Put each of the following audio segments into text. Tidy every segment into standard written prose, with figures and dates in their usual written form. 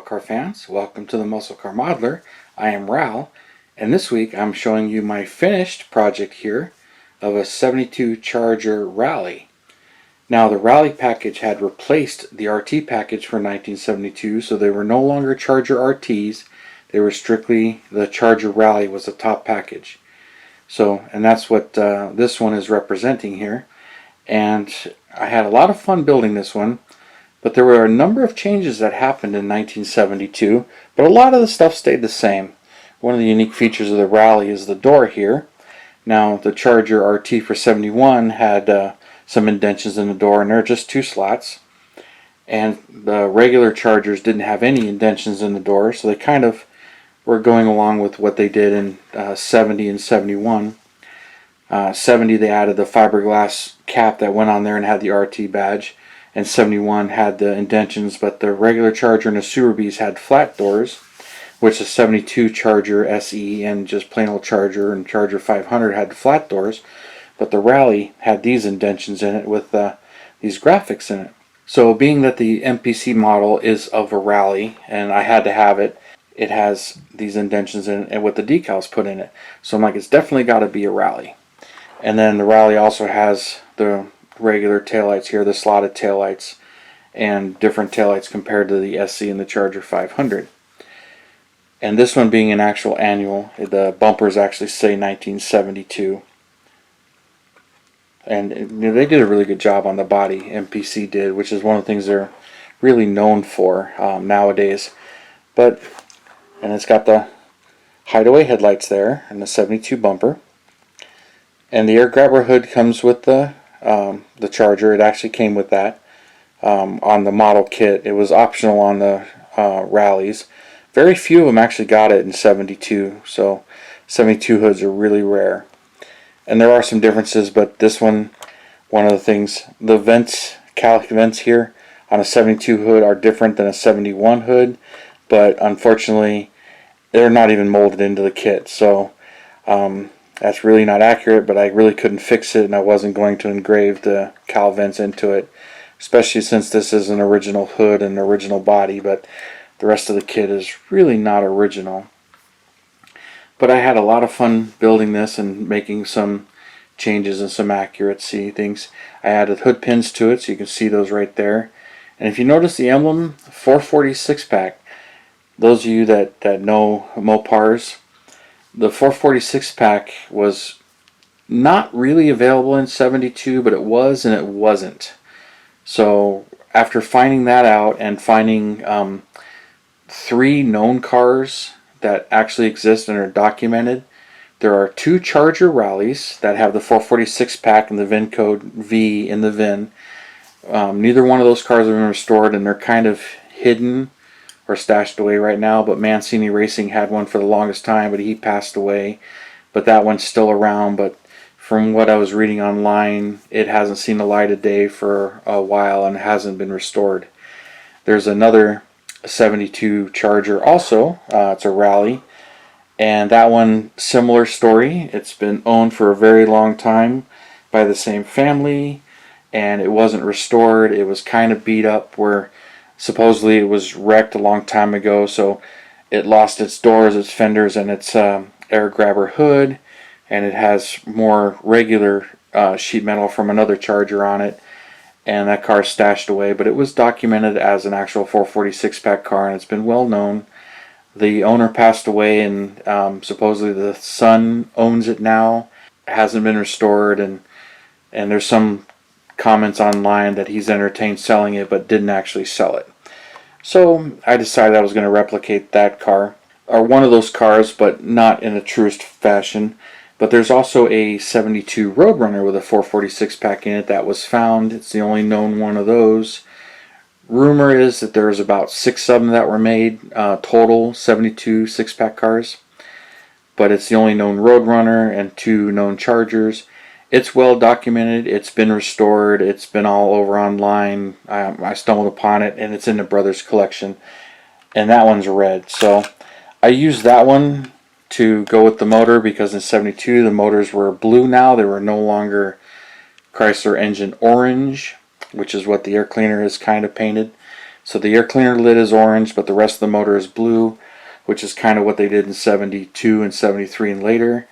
car fans, welcome to the Muscle Car Modeler. I am Ral, and this week I'm showing you my finished project here of a 72 Charger Rallye. Now the Rallye package had replaced the RT package for 1972, so they were no longer Charger RTs, they were strictly the Charger Rallye was the top package. So, and that's what this one is representing here. And I had a lot of fun building this one. But there were a number of changes that happened in 1972, but a lot of the stuff stayed the same. One of the unique features of the Rallye is the door here. Now the Charger RT for 71 had some indentions in the door, and there are just two slots. And the regular Chargers didn't have any indentions in the door, so they kind of were going along with what they did in 70 and 71. 70 they added the fiberglass cap that went on there and had the RT badge. And 71 had the indentions, but the regular Charger and the Sewer Bees had flat doors, which the 72 Charger SE and just plain old Charger and Charger 500 had flat doors, but the Rallye had these indentions in it with these graphics in it. So being that the MPC model is of a Rallye, and I had to have it, it has these indentions in it and with the decals put in it. So I'm like, it's definitely got to be a Rallye. And then the Rallye also has the regular taillights here, the slotted taillights, and different taillights compared to the SC and the Charger 500. And this one being an actual annual, the bumpers actually say 1972. And they did a really good job on the body, MPC did, which is one of the things they're really known for nowadays. And it's got the hideaway headlights there and the 72 bumper. And the air grabber hood comes with the Charger. It actually came with that on the model kit. It was optional on the Rallyes. Very few of them actually got it in 72, so 72 hoods are really rare. And there are some differences, but this one of the things, the vents, calic vents here on a 72 hood are different than a 71 hood, but unfortunately they're not even molded into the kit, so that's really not accurate, but I really couldn't fix it, and I wasn't going to engrave the cal vents into it, especially since this is an original hood and original body, but the rest of the kit is really not original. But I had a lot of fun building this and making some changes and some accuracy things. I added hood pins to it, so you can see those right there. And if you notice the emblem, 446 pack, those of you that know Mopars, the 446 pack was not really available in 72, but it was and it wasn't. So after finding that out and finding 3 known cars that actually exist and are documented, there are 2 Charger Rallyes that have the 446 pack and the VIN code V in the VIN. Neither one of those cars have been restored, and they're kind of hidden or stashed away right now, but Mancini Racing had one for the longest time, but he passed away. But that one's still around, but from what I was reading online, it hasn't seen the light of day for a while and hasn't been restored. There's another 72 Charger also, it's a Rallye, and that one, similar story. It's been owned for a very long time by the same family, and it wasn't restored. It was kind of beat up where supposedly it was wrecked a long time ago, so it lost its doors, its fenders, and its air grabber hood, and it has more regular sheet metal from another Charger on it, and that car is stashed away. But it was documented as an actual 446 pack car, and it's been well known. The owner passed away, and supposedly the son owns it now. It hasn't been restored, and there's some comments online that he's entertained selling it but didn't actually sell it. So I decided I was going to replicate that car, or one of those cars, but not in a truest fashion. But there's also a 72 Roadrunner with a 446 pack in it that was found. It's the only known one of those. Rumor is that there's about 6 of them that were made, total 72 6-pack cars. But it's the only known Roadrunner and 2 known Chargers. It's well documented, it's been restored, it's been all over online. I stumbled upon it, and it's in the Brothers collection. And that one's red. So I used that one to go with the motor, because in 72 the motors were blue now. They were no longer Chrysler engine orange, which is what the air cleaner is kind of painted. So the air cleaner lid is orange, but the rest of the motor is blue, which is kind of what they did in 72 and 73 and later.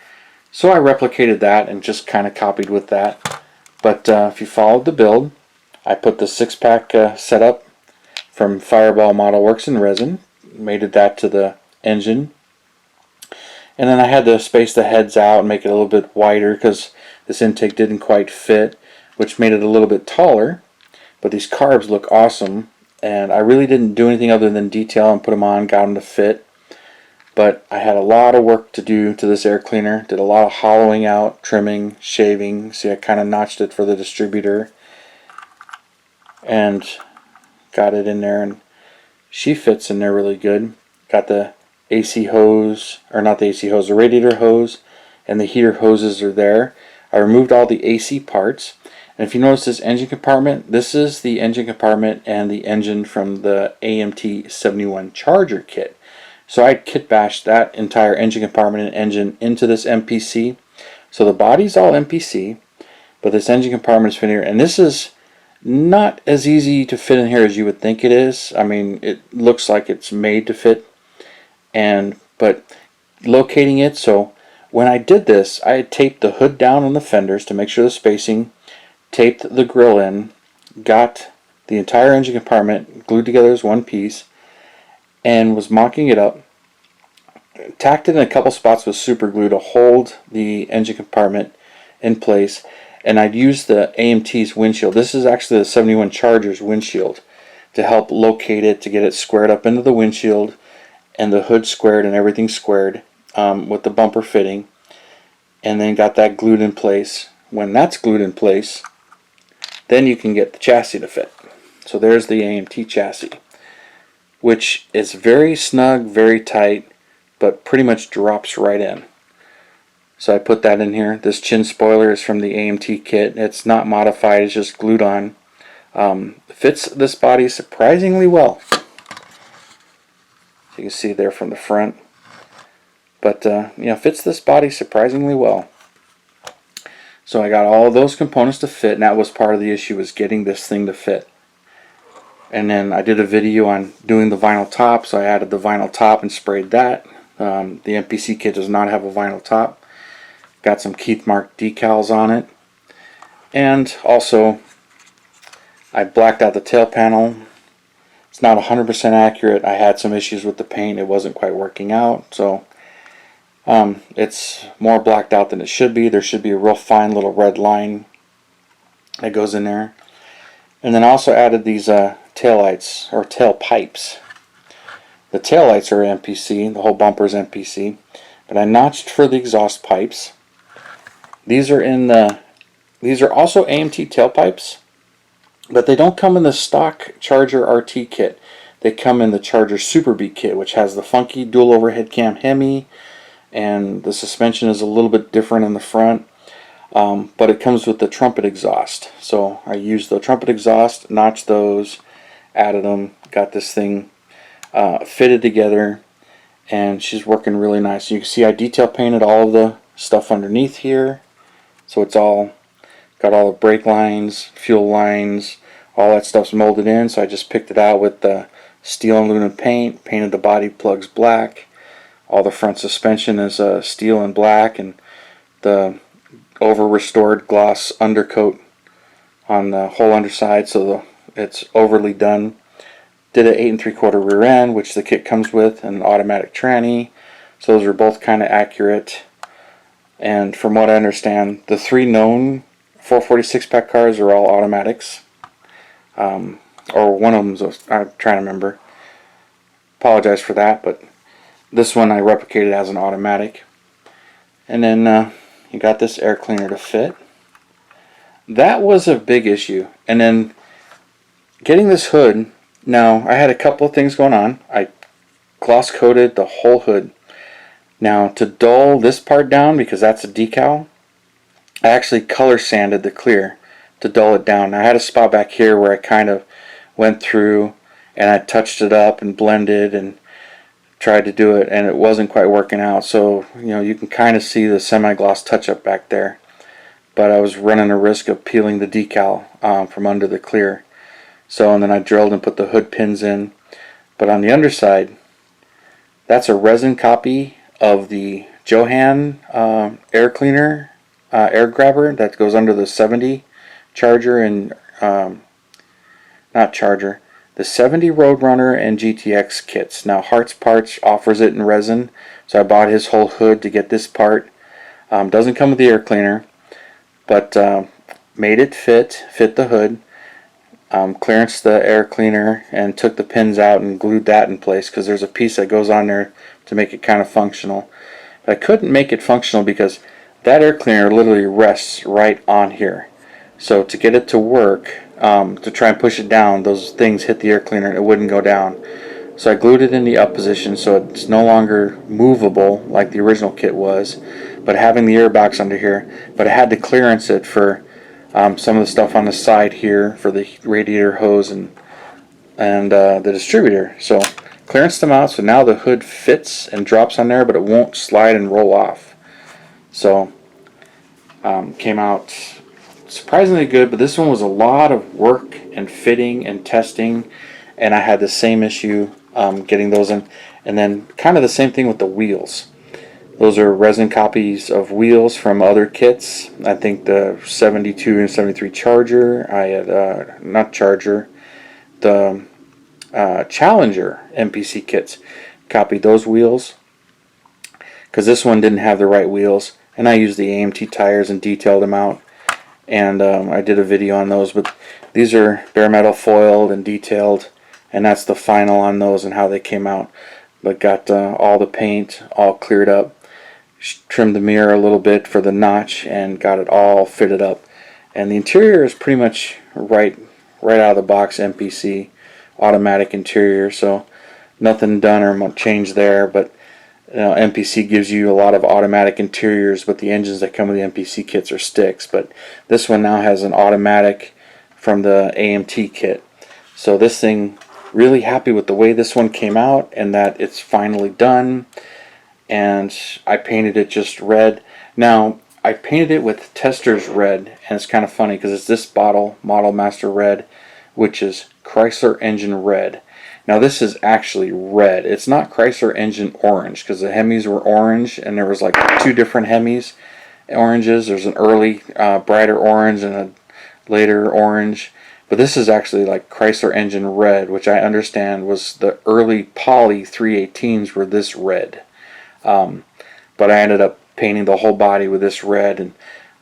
So I replicated that and just kind of copied with that. But if you followed the build, I put the 6-pack setup from Fireball Modelworks in resin, mated that to the engine. And then I had to space the heads out and make it a little bit wider because this intake didn't quite fit, which made it a little bit taller. But these carbs look awesome, and I really didn't do anything other than detail and put them on, got them to fit. But I had a lot of work to do to this air cleaner. Did a lot of hollowing out, trimming, shaving. See, I kind of notched it for the distributor and got it in there, and she fits in there really good. Got the AC hose, or not the AC hose, the radiator hose, and the heater hoses are there. I removed all the AC parts, and if you notice this engine compartment, this is the engine compartment and the engine from the AMT 71 Charger kit. So I kit bashed that entire engine compartment and engine into this MPC. So the body's all MPC, but this engine compartment is fit here, and this is not as easy to fit in here as you would think it is. I mean, it looks like it's made to fit, but locating it, so when I did this, I had taped the hood down on the fenders to make sure the spacing, taped the grill in, got the entire engine compartment glued together as one piece, and was mocking it up, tacked it in a couple spots with super glue to hold the engine compartment in place, and I'd used the AMT's windshield. This is actually the 71 Charger's windshield to help locate it, to get it squared up into the windshield and the hood squared and everything squared with the bumper fitting, and then got that glued in place. When that's glued in place, then you can get the chassis to fit. So there's the AMT chassis, which is very snug, very tight, but pretty much drops right in. So I put that in here. This chin spoiler is from the AMT kit. It's not modified, it's just glued on. Fits this body surprisingly well. So you can see there from the front. But fits this body surprisingly well. So I got all of those components to fit, and that was part of the issue, was getting this thing to fit. And then I did a video on doing the vinyl top, so I added the vinyl top and sprayed that. The MPC kit does not have a vinyl top. Got some Keith Mark decals on it. And also, I blacked out the tail panel. It's not 100% accurate. I had some issues with the paint. It wasn't quite working out. So it's more blacked out than it should be. There should be a real fine little red line that goes in there. And then I also added these tail lights, or tail pipes. The tail lights are MPC. The whole bumper is MPC. But I notched for the exhaust pipes. These are also AMT tailpipes, but they don't come in the stock Charger RT kit. They come in the Charger Super Beat kit, which has the funky dual overhead cam Hemi, and the suspension is a little bit different in the front, but it comes with the trumpet exhaust. So I used the trumpet exhaust, notched those, added them, got this thing fitted together, and she's working really nice. You can see I detail painted all of the stuff underneath here. So it's all got all the brake lines, fuel lines, all that stuff's molded in. So I just picked it out with the steel and aluminum paint, painted the body plugs black. All the front suspension is steel and black, and the over restored gloss undercoat on the whole underside, so it's overly done. Did an 8 3/4 rear end, which the kit comes with, and an automatic tranny. So those are both kind of accurate. And from what I understand, the 3 known 446 pack cars are all automatics. Or one of them, I'm trying to remember. Apologize for that, but this one I replicated as an automatic. And then you got this air cleaner to fit. That was a big issue. And then getting this hood, now I had a couple of things going on. I gloss coated the whole hood. Now, to dull this part down, because that's a decal, I actually color sanded the clear to dull it down. Now, I had a spot back here where I kind of went through and I touched it up and blended and tried to do it, and it wasn't quite working out. So, you can kind of see the semi-gloss touch-up back there. But I was running a risk of peeling the decal from under the clear. So, and then I drilled and put the hood pins in. But on the underside, that's a resin copy of the Johan air cleaner, air grabber that goes under the 70 Charger and, not Charger, the 70 Roadrunner and GTX kits. Now Hearts Parts offers it in resin, so I bought his whole hood to get this part. Doesn't come with the air cleaner, but made it fit the hood. Clearanced the air cleaner and took the pins out and glued that in place because there's a piece that goes on there to make it kind of functional. But I couldn't make it functional because that air cleaner literally rests right on here. So to get it to work, to try and push it down, those things hit the air cleaner and it wouldn't go down. So I glued it in the up position so it's no longer movable like the original kit was, but having the air box under here. But I had to clearance it for some of the stuff on the side here for the radiator hose and the distributor. So clearance them out, so now the hood fits and drops on there, but it won't slide and roll off. So came out surprisingly good, but this one was a lot of work and fitting and testing, and I had the same issue getting those in. And then kind of the same thing with the wheels. Those are resin copies of wheels from other kits. I think the 72 and 73 Charger, I had, not Charger, the Challenger MPC kits. Copied those wheels because this one didn't have the right wheels, and I used the AMT tires and detailed them out, and I did a video on those. But these are bare metal foiled and detailed, and that's the final on those and how they came out. But got all the paint all cleared up, trimmed the mirror a little bit for the notch, and got it all fitted up. And the interior is pretty much right out of the box MPC automatic interior, so nothing done or changed there. But MPC gives you a lot of automatic interiors, but the engines that come with the MPC kits are sticks. But this one now has an automatic from the AMT kit. So this thing, really happy with the way this one came out and that it's finally done. And I painted it just red. Now I painted it with Tester's red, and it's kind of funny because it's this bottle, Model Master Red, which is Chrysler Engine Red. Now this is actually red. It's not Chrysler Engine Orange, because the Hemis were orange and there was like two different Hemis oranges. There's an early brighter orange and a later orange. But this is actually like Chrysler Engine Red, which I understand was the early Poly 318s were this red. But I ended up painting the whole body with this red, and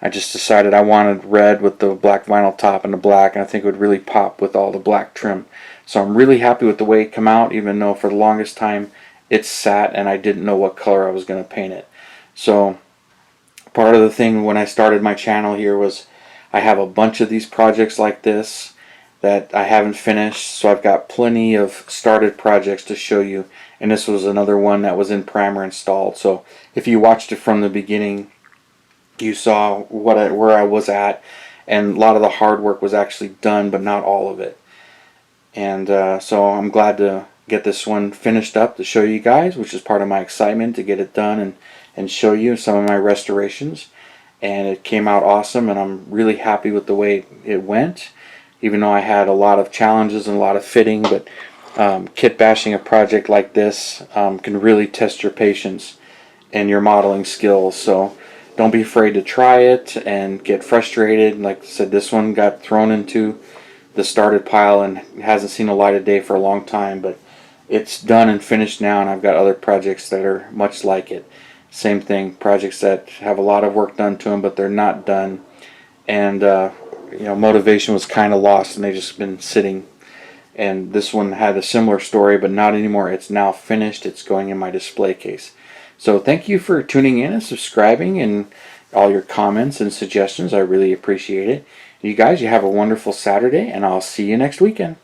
I just decided I wanted red with the black vinyl top and the black, and I think it would really pop with all the black trim. So I'm really happy with the way it came out, even though for the longest time it sat and I didn't know what color I was going to paint it. So part of the thing when I started my channel here was I have a bunch of these projects like this that I haven't finished, so I've got plenty of started projects to show you, and this was another one that was in primer installed. So if you watched it from the beginning, you saw where I was at, and a lot of the hard work was actually done, but not all of it. And so I'm glad to get this one finished up to show you guys, which is part of my excitement to get it done and show you some of my restorations. And it came out awesome, and I'm really happy with the way it went, even though I had a lot of challenges and a lot of fitting. But kit bashing a project like this can really test your patience and your modeling skills. So don't be afraid to try it and get frustrated. Like I said, this one got thrown into the started pile and hasn't seen the light of day for a long time, but it's done and finished now, and I've got other projects that are much like it. Same thing, projects that have a lot of work done to them, but they're not done, and motivation was kind of lost, and they've just been sitting. And this one had a similar story, but not anymore. It's now finished. It's going in my display case. So thank you for tuning in and subscribing, and all your comments and suggestions. I really appreciate it. You guys, you have a wonderful Saturday, and I'll see you next weekend.